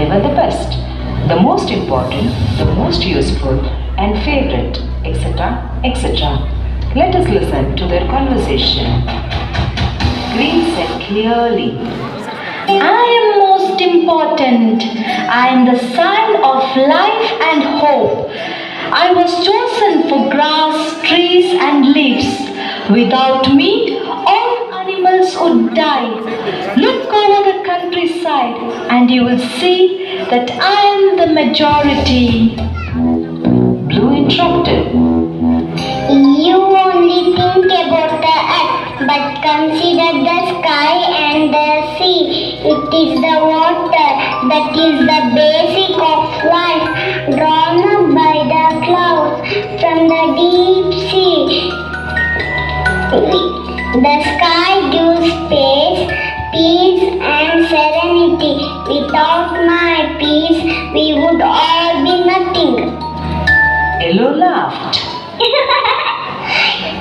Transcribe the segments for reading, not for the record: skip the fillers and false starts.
they were the best, the most important, the most useful, and favorite, etc. etc. Let us listen to their conversation. Green said clearly, I am most important. I am the sign of life and hope. I was chosen for grass, trees, and leaves. Without me, all animals would die. Look over the countryside, and you will see that I am the majority. Blue interrupted. You only think about the earth, but consider the sky and the sea. It is the water that is the basic of life, drawn up by the clouds from the deep sea. The sky gives space, peace, and serenity. Without my peace, we would all be nothing. Yellow laughed.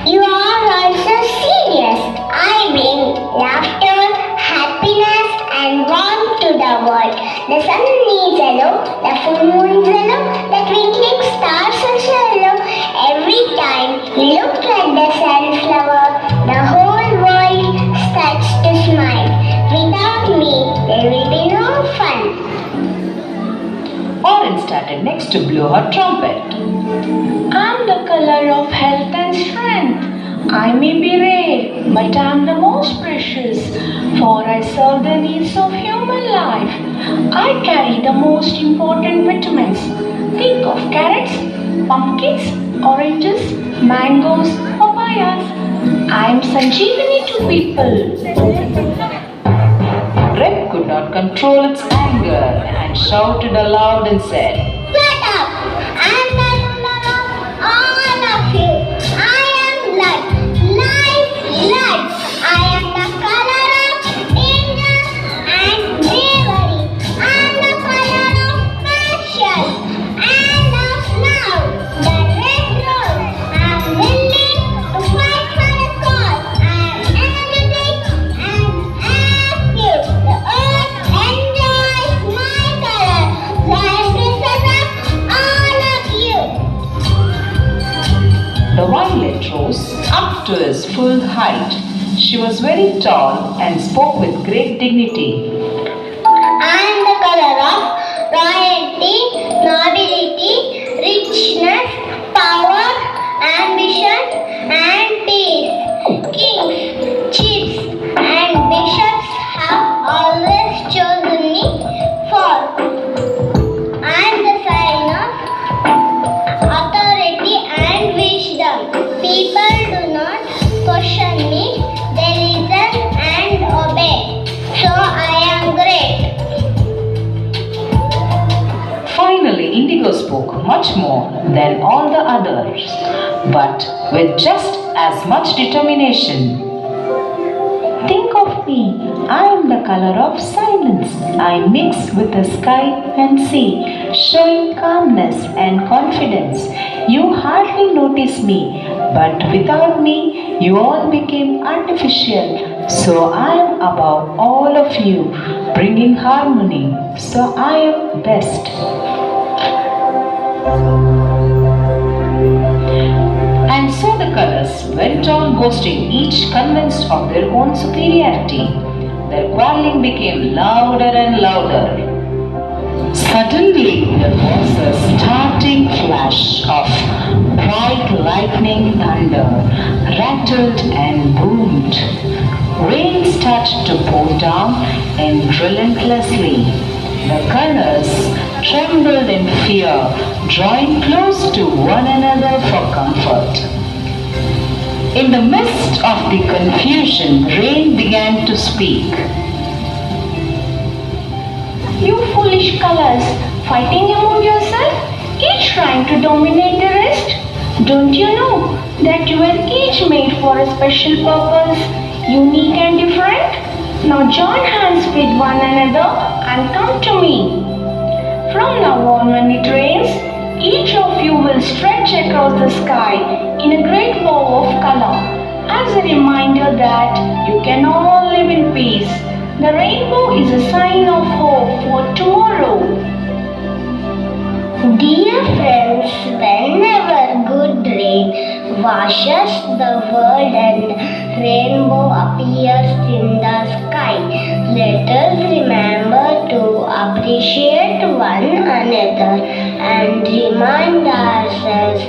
You are also serious. I bring laughter, happiness, and warmth to the world. The sun is yellow, the full moon is yellow, the twinkling stars are yellow. Every time you look at the sunflower, the whole world starts to smile. Without me, there will be no fun. Orange started next to blow her trumpet. I'm the color of health and strength. I may be rare, but I'm the most precious, for I serve the needs of human life. I carry the most important vitamins. Think of carrots, pumpkins, oranges, mangoes, papayas. I'm Sanjeevani to people. Red could not control its anger and shouted aloud and said, Shut up! I'm the ruler of all of you. I am blood, life, blood. I am the color of danger and bravery. I am the color of passion and of love. The red rose. I am willing to fight for a cause. I am energetic and active. The earth enjoys my color. So I represent all of you. The violet rose up to his full height. She was very tall and spoke with great dignity. I am the color of royalty, nobility, richness, power, ambition, and peace. Kings, chiefs, and bishops have always chosen me for. I am the sign of authority and wisdom. People do not question me, they listen and obey. So I am great. Finally, Indigo spoke much more than all the others, but with just as much determination. Think of me. I am the color of silence. I mix with the sky and sea, showing calmness and confidence. You hardly notice me, but without me, you all became artificial. So I am above all of you, bringing harmony. So I am best. And so the colors went on boasting, each convinced of their own superiority. Their quarreling became louder and louder. Suddenly there was a starting flash of bright lightning thunder, rattled and boomed. Rain started to pour down and relentlessly. The colors trembled in fear, drawing close to one another for comfort. In the midst of the confusion, Rain began to speak. You foolish colors, fighting among yourself, each trying to dominate the rest. Don't you know that you were each made for a special purpose, unique and different? Now join hands with one another and come to me. From now on, when it rains, each of you will stretch across the sky in a great bow of color, as a reminder that you can all live in peace. The rainbow is a sign of hope for tomorrow. washes the world and rainbow appears in the sky. Let us remember to appreciate one another and remind ourselves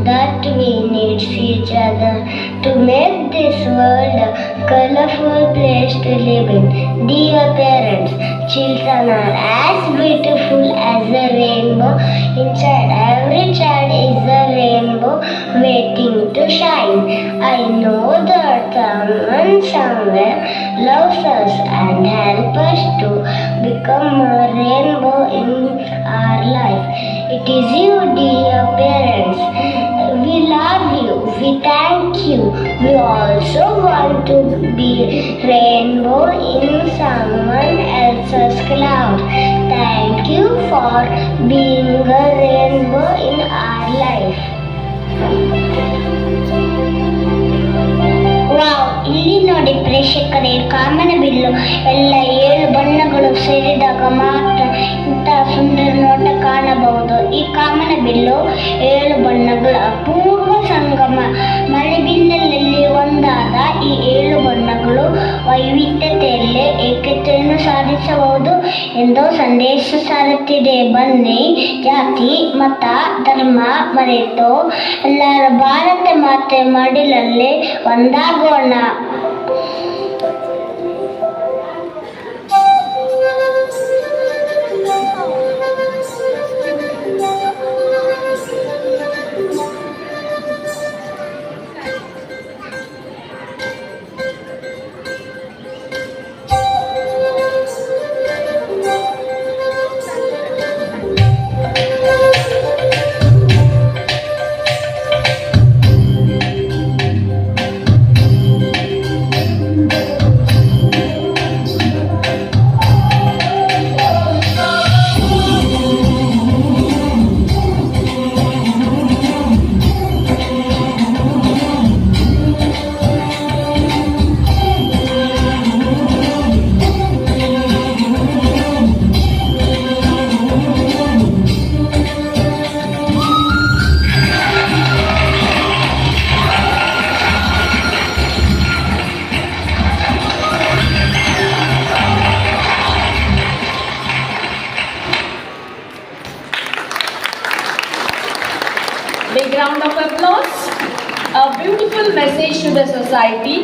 that we need each other to make this world a colorful place to live in. Dear parents, children are as beautiful as a rainbow. Inside every child is a rainbow waiting to shine. I know that someone somewhere loves us and helps us to become a rainbow in our life. It is you, dear parents. We love you. We thank you. We also want to be rainbow in someone else's cloud. Thank you for being a rainbow in our life. Wow, ಇಲ್ಲಿ ನೋಡಿ ಪ್ರೇಕ್ಷಕರೇ, ಕಾಮನ bill ಎಲ್ಲ 7 ಬಣ್ಣಗಳು ಸೇರಿದಾಗ ಮಾತ್ರ ಇಂತಹ ಸುಂದರ ನೋಟ ಕಾಣಬಹುದು. ಈ ಕಾಮನ ಬಿಲ್ಲು 7 ಬಣ್ಣಗಳ ಅಪೂರ್ವ ಸಂಗಮ. ಮಳೆಬಿಲ್ಲಲ್ಲಿ ಒಂದಾದ ಈ 7 ಬಣ್ಣಗಳು ವೈವಿಧ್ಯತೆಯಲ್ಲಿ ಏಕತೆಯನ್ನು ಸಾಧಿಸಬಹುದು ಎಂದು ಸಂದೇಶ ಸಾರುತ್ತಿದೆ. ಬನ್ನಿ, ಜಾತಿ ಮತ ಧರ್ಮ ಮರೆತು ಎಲ್ಲರ ಭಾರತ ಮಾತೆ ಮಡಿಲಲ್ಲಿ ಒಂದಾಗೋಣ. Big round of applause. A beautiful message to the society